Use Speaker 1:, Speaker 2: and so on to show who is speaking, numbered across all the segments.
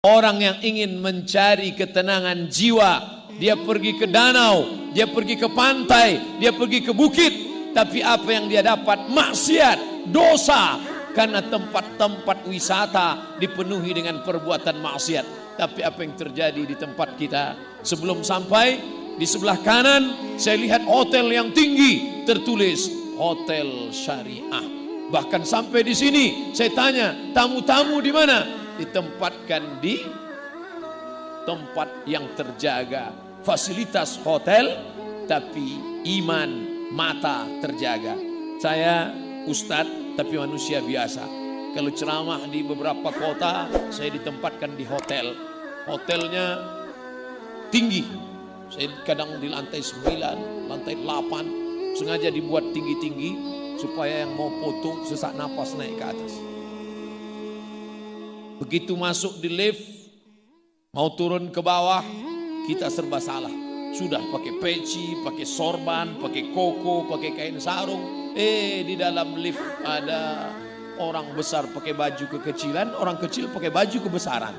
Speaker 1: Orang yang ingin mencari ketenangan jiwa, dia pergi ke danau, dia pergi ke pantai, dia pergi ke bukit, tapi apa yang dia dapat? Maksiat, dosa, karena tempat-tempat wisata dipenuhi dengan perbuatan maksiat. Tapi apa yang terjadi di tempat kita? Sebelum sampai di sebelah kanan, saya lihat hotel yang tinggi, tertulis hotel syariah. Bahkan sampai di sini, saya tanya, tamu-tamu di mana? Ditempatkan di tempat yang terjaga, fasilitas hotel, tapi iman mata terjaga. Saya ustadz tapi manusia biasa. Kalau ceramah di beberapa kota, saya ditempatkan di hotel. Hotelnya tinggi, saya kadang di lantai 9, lantai 8, sengaja dibuat tinggi-tinggi supaya yang mau foto sesak napas naik ke atas. Begitu masuk di lift, mau turun ke bawah, kita serba salah. Sudah pakai peci, pakai sorban, pakai koko, pakai kain sarung. Di dalam lift ada orang besar pakai baju kekecilan, orang kecil pakai baju kebesaran.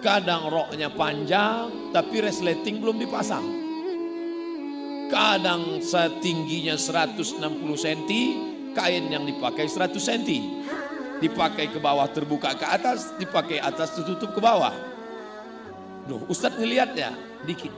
Speaker 1: Kadang roknya panjang, tapi resleting belum dipasang. Kadang setingginya 160 cm, kain yang dipakai 100 cm. Dipakai ke bawah terbuka ke atas, dipakai atas tertutup ke bawah. Duh, Ustadz ngelihatnya dikit.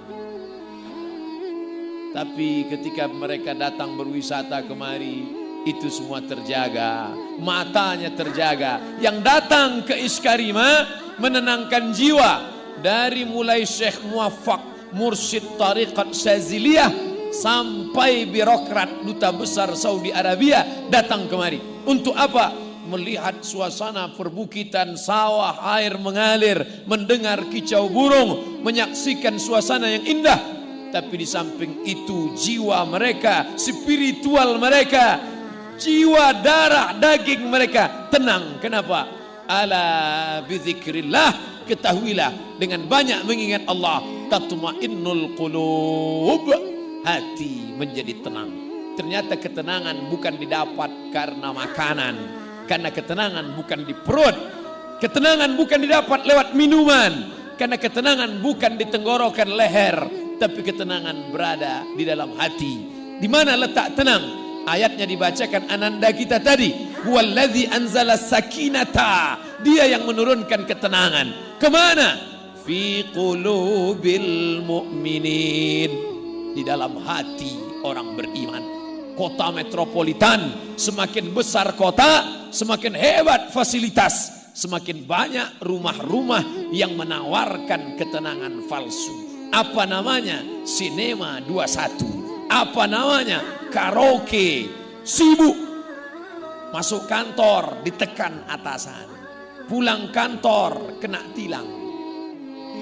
Speaker 1: Tapi ketika mereka datang berwisata kemari, itu semua terjaga, matanya terjaga. Yang datang ke Iskarima menenangkan jiwa. Dari mulai Syekh Muwaffaq, mursyid tariqat Syaziliyah, sampai birokrat duta besar Saudi Arabia datang kemari. Untuk apa? Melihat suasana perbukitan, sawah, air mengalir, mendengar kicau burung, menyaksikan suasana yang indah. Tapi di samping itu jiwa mereka, spiritual mereka, jiwa darah daging mereka tenang. Kenapa? Ala bizikrillah, ketahuilah dengan banyak mengingat Allah tatma'innul qulub, hati menjadi tenang. Ternyata ketenangan bukan didapat karena makanan, karena ketenangan bukan di perut, ketenangan bukan didapat lewat minuman, karena ketenangan bukan di tenggorokan leher, tapi ketenangan berada di dalam hati. Di mana letak tenang? Ayatnya dibacakan ananda kita tadi. Huwallazi anzala sakinata. Dia yang menurunkan ketenangan. Kemana? Fi qulubil mu'minin. Di dalam hati orang beriman. Kota metropolitan, semakin besar kota, semakin hebat fasilitas, semakin banyak rumah-rumah yang menawarkan ketenangan palsu. Apa namanya? Sinema 21. Apa namanya? Karaoke. Sibuk. Masuk kantor ditekan atasan. Pulang kantor kena tilang.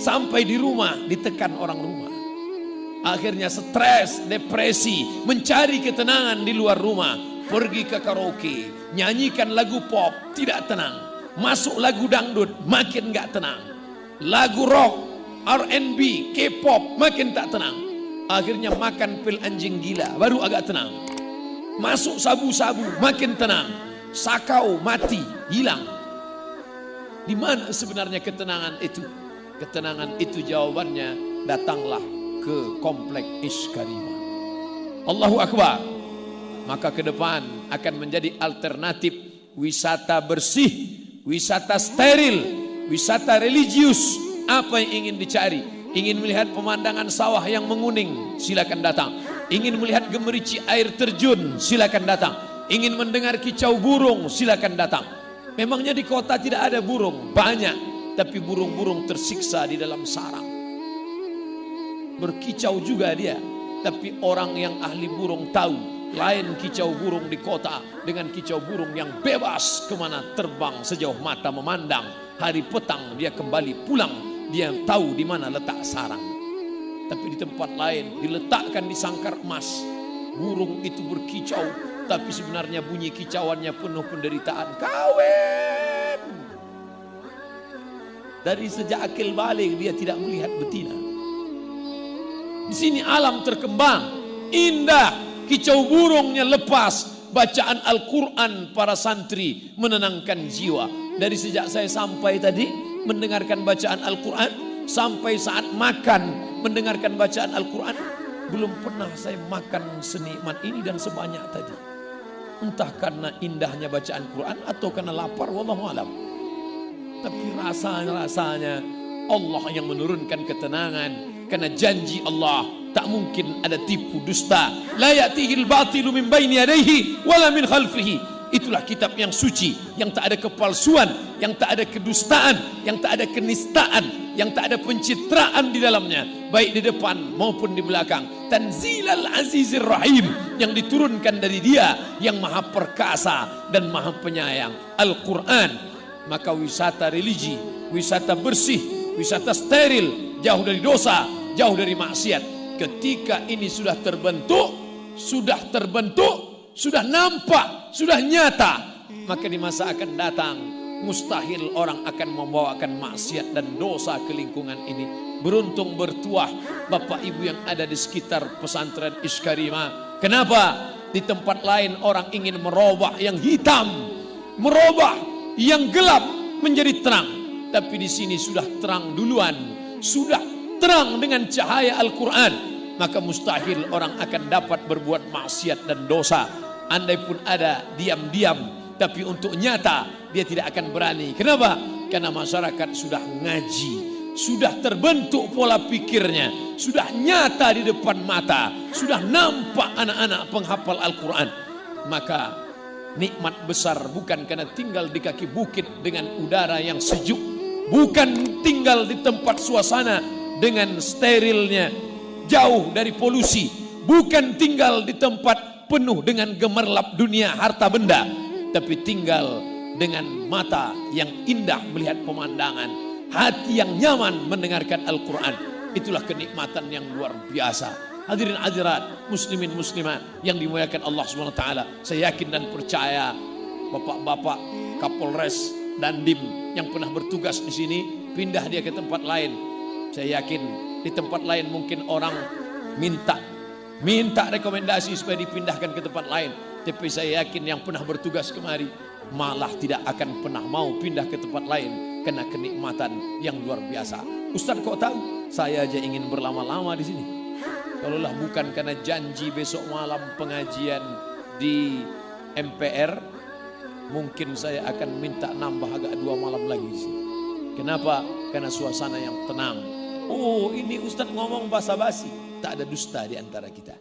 Speaker 1: Sampai di rumah ditekan orang rumah. Akhirnya stres, depresi, mencari ketenangan di luar rumah. Pergi ke karaoke, nyanyikan lagu pop, tidak tenang. Masuk lagu dangdut, makin gak tenang. Lagu rock, R&B, K-pop, makin tak tenang. Akhirnya makan pil anjing gila, baru agak tenang. Masuk sabu-sabu, makin tenang. Sakau, mati, hilang. Di mana sebenarnya ketenangan itu? Ketenangan itu jawabannya, datanglah ke komplek Iskarima. Allahu Akbar. Maka ke depan akan menjadi alternatif wisata bersih, wisata steril, wisata religius. Apa yang ingin dicari? Ingin melihat pemandangan sawah yang menguning, silakan datang. Ingin melihat gemerici air terjun, silakan datang. Ingin mendengar kicau burung, silakan datang. Memangnya di kota tidak ada burung? Banyak, tapi burung-burung tersiksa di dalam sarang. Berkicau juga dia, tapi orang yang ahli burung tahu lain kicau burung di kota dengan kicau burung yang bebas kemana terbang sejauh mata memandang. Hari petang dia kembali pulang, dia tahu di mana letak sarang. Tapi di tempat lain diletakkan di sangkar emas. Burung itu berkicau, tapi sebenarnya bunyi kicauannya penuh penderitaan. Kawin. Dari sejak akil balik dia tidak melihat betina. Di sini alam terkembang, indah, kicau burungnya lepas, bacaan Al-Quran para santri menenangkan jiwa. Dari sejak saya sampai tadi, mendengarkan bacaan Al-Quran, sampai saat makan mendengarkan bacaan Al-Quran. Belum pernah saya makan senikmat ini dan sebanyak tadi. Entah karena indahnya bacaan Quran atau karena lapar, wallahu alam. Tapi rasanya Allah yang menurunkan ketenangan, karena janji Allah tak mungkin ada tipu dusta. La ya'tihil batilu min baini yadayhi wala min khalfihi. Itulah kitab yang suci, yang tak ada kepalsuan, yang tak ada kedustaan, yang tak ada kenistaan, yang tak ada pencitraan di dalamnya, baik di depan maupun di belakang. Tanzilal Azizir Rahim, yang diturunkan dari Dia yang Maha Perkasa dan Maha Penyayang, Al-Quran. Maka wisata religi, wisata bersih, wisata steril, jauh dari dosa, jauh dari maksiat. Ketika ini sudah terbentuk, sudah nampak, sudah nyata, maka di masa akan datang mustahil orang akan membawakan maksiat dan dosa ke lingkungan ini. Beruntung bertuah Bapak Ibu yang ada di sekitar pesantren Iskarima. Kenapa? Di tempat lain orang ingin merubah yang hitam, merubah yang gelap menjadi terang. Tapi di sini sudah terang duluan, sudah terang dengan cahaya Al-Quran. Maka mustahil orang akan dapat berbuat maksiat dan dosa. Andai pun ada diam-diam, tapi untuk nyata dia tidak akan berani. Kenapa? Karena masyarakat sudah ngaji, sudah terbentuk pola pikirnya, sudah nyata di depan mata, sudah nampak anak-anak penghafal Al-Quran. Maka nikmat besar bukan karena tinggal di kaki bukit dengan udara yang sejuk, bukan tinggal di tempat suasana dengan sterilnya, jauh dari polusi, bukan tinggal di tempat penuh dengan gemerlap dunia harta benda, tapi tinggal dengan mata yang indah melihat pemandangan, hati yang nyaman mendengarkan Al-Quran. Itulah kenikmatan yang luar biasa. Hadirin hadirat, muslimin muslimat yang dimuliakan Allah SWT. Saya yakin dan percaya bapak-bapak Kapolres Dandim yang pernah bertugas di sini pindah dia ke tempat lain. Saya yakin di tempat lain mungkin orang minta rekomendasi supaya dipindahkan ke tempat lain. Tapi saya yakin yang pernah bertugas kemari malah tidak akan pernah mau pindah ke tempat lain karena kenikmatan yang luar biasa. Ustaz kok tahu? Saya aja ingin berlama-lama di sini. Kalaulah bukan karena janji besok malam pengajian di MPR, mungkin saya akan minta nambah agak 2 malam lagi di sini. Kenapa? Karena suasana yang tenang. Oh, ini Ustaz ngomong basa-basi. Tak ada dusta di antara kita.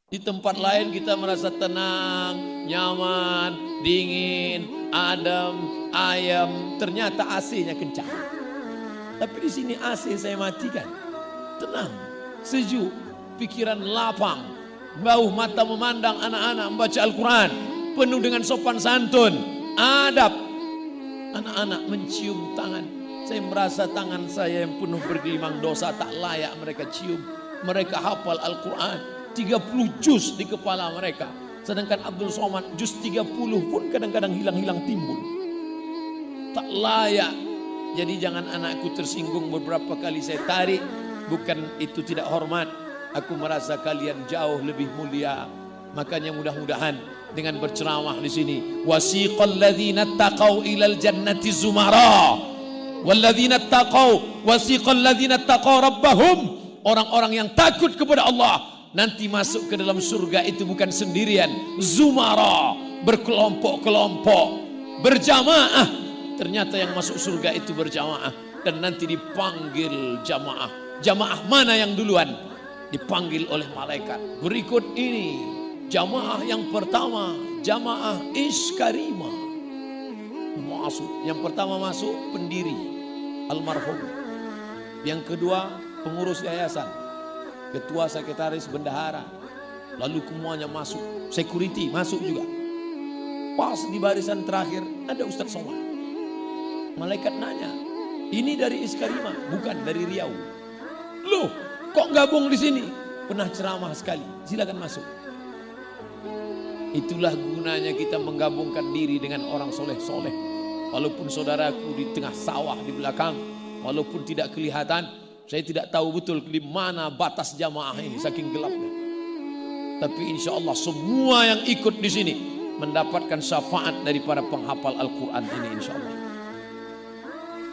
Speaker 1: Di tempat lain kita merasa tenang, nyaman, dingin, adem, ayam. Ternyata AC-nya kencang. Tapi di sini AC saya matikan. Tenang, sejuk, pikiran lapang, bauh mata memandang anak-anak membaca Al-Quran, penuh dengan sopan santun, adab. Anak-anak mencium tangan. Saya merasa tangan saya yang penuh bergelimang dosa tak layak mereka cium. Mereka hafal Al-Quran 30 juz di kepala mereka. Sedangkan Abdul Somad juz 30 pun kadang-kadang hilang-hilang timbul. Tak layak. Jadi jangan anakku tersinggung, beberapa kali saya tarik. Bukan itu tidak hormat. Aku merasa kalian jauh lebih mulia. Makanya mudah-mudahan dengan berceramah di sini, wasiqal ladzina taqau ilal jannati zumara. Walladzina taqau wasiqal ladzina taqau rabbahum, orang-orang yang takut kepada Allah nanti masuk ke dalam surga itu bukan sendirian, zumara, berkelompok-kelompok, berjamaah. Ternyata yang masuk surga itu berjamaah dan nanti dipanggil jamaah. Jamaah mana yang duluan? Dipanggil oleh malaikat. Berikut ini jamaah yang pertama, jamaah Iskarima. Yang pertama masuk pendiri almarhum, yang kedua pengurus yayasan, ketua sekretaris bendahara, lalu semuanya masuk, security masuk juga. Pas di barisan terakhir ada Ustaz Somad. Malaikat nanya, ini dari Iskarima? Bukan, dari Riau. Loh, kok gabung di sini? Pernah ceramah sekali, silakan masuk. Itulah gunanya kita menggabungkan diri dengan orang soleh-soleh. Walaupun saudaraku di tengah sawah di belakang, walaupun tidak kelihatan, saya tidak tahu betul di mana batas jamaah ini saking gelapnya. Tapi insya Allah semua yang ikut di sini mendapatkan syafaat dari para penghafal Al-Quran ini insya Allah.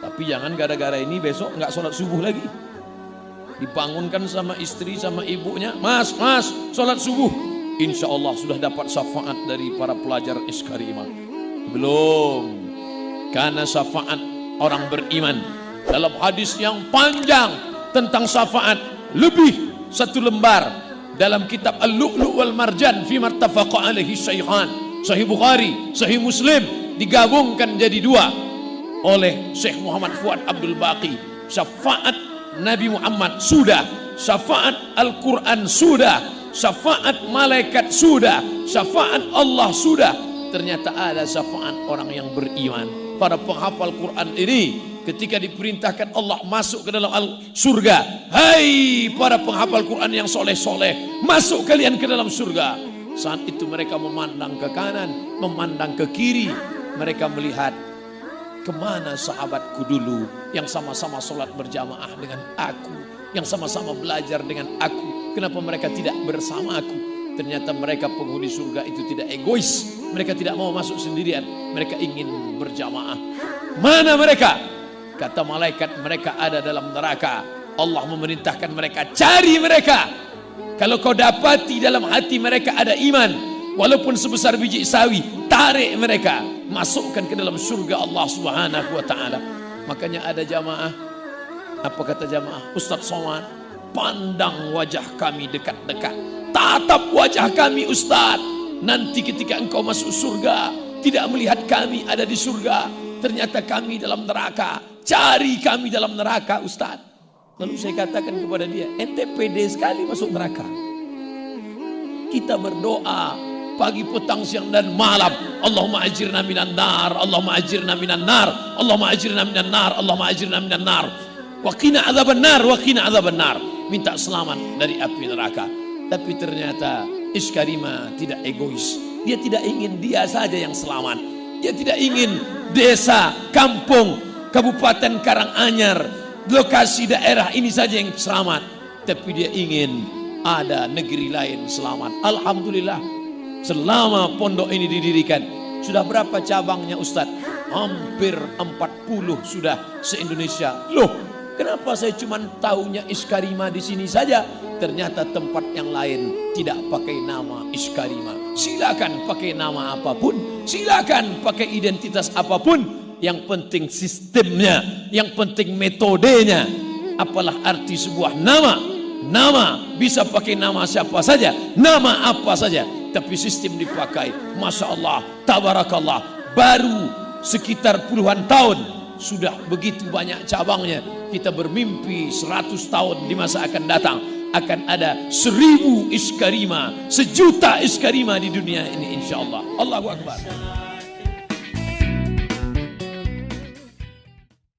Speaker 1: Tapi jangan gara-gara ini besok nggak sholat subuh lagi. Dibangunkan sama istri sama ibunya, mas sholat subuh. Insya Allah sudah dapat syafaat dari para pelajar Iskarimah. Belum. Karena syafaat orang beriman dalam hadis yang panjang tentang syafaat lebih 1 lembar dalam kitab Al-Lu'lu' wal Marjan fi martafaqa alaihi Syaikhan, Sahih Bukhari, Sahih Muslim, digabungkan jadi 2 oleh Syekh Muhammad Fuad Abdul Baqi. Syafaat Nabi Muhammad sudah, syafaat Al-Quran sudah, syafaat malaikat sudah, syafaat Allah sudah. Ternyata ada syafaat orang yang beriman. Para penghafal Quran ini ketika diperintahkan Allah masuk ke dalam surga, hai para penghafal Quran yang soleh-soleh, masuk kalian ke dalam surga. Saat itu mereka memandang ke kanan, memandang ke kiri, mereka melihat kemana sahabatku dulu yang sama-sama sholat berjamaah dengan aku, yang sama-sama belajar dengan aku, kenapa mereka tidak bersama aku? Ternyata mereka penghuni surga itu tidak egois, mereka tidak mau masuk sendirian, mereka ingin berjamaah. Mana mereka? Kata malaikat, mereka ada dalam neraka. Allah memerintahkan mereka, cari mereka. Kalau kau dapati dalam hati mereka ada iman, walaupun sebesar biji sawi, tarik mereka, masukkan ke dalam surga Allah Subhanahu wa ta'ala. Makanya ada jamaah, apa kata jamaah? Ustaz Somad, pandang wajah kami dekat-dekat, tatap wajah kami Ustaz. Nanti ketika engkau masuk surga, tidak melihat kami ada di surga, ternyata kami dalam neraka. Cari kami dalam neraka Ustaz. Lalu saya katakan kepada dia, ente pede sekali masuk neraka. Kita berdoa pagi, petang, siang dan malam, Allahumma ajirna minan nar, Allahumma ajirna minan nar, Allahumma ajirna minan nar, Allahumma ajirna minan nar, wa qina adzaban nar, wa qina adzaban nar. Minta selamat dari api neraka. Tapi ternyata Iskarimah tidak egois. Dia tidak ingin dia saja yang selamat. Dia tidak ingin desa, kampung, kabupaten Karanganyar, lokasi daerah ini saja yang selamat. Tapi dia ingin ada negeri lain selamat. Alhamdulillah, selama pondok ini didirikan, sudah berapa cabangnya Ustaz? Hampir 40 sudah se-Indonesia. Loh, kenapa saya cuma tahunya Iskarimah di sini saja? Ternyata tempat yang lain tidak pakai nama Iskarimah. Silakan pakai nama apapun, silakan pakai identitas apapun. Yang penting sistemnya, yang penting metodenya. Apalah arti sebuah nama? Nama bisa pakai nama siapa saja, nama apa saja, tapi sistem dipakai. Masya Allah, tabarakallah. Baru sekitar puluhan tahun sudah begitu banyak cabangnya. Kita bermimpi 100 tahun di masa akan datang akan ada 1000 Iskarimah, 1 juta Iskarimah di dunia ini insya Allah. Allahu Akbar.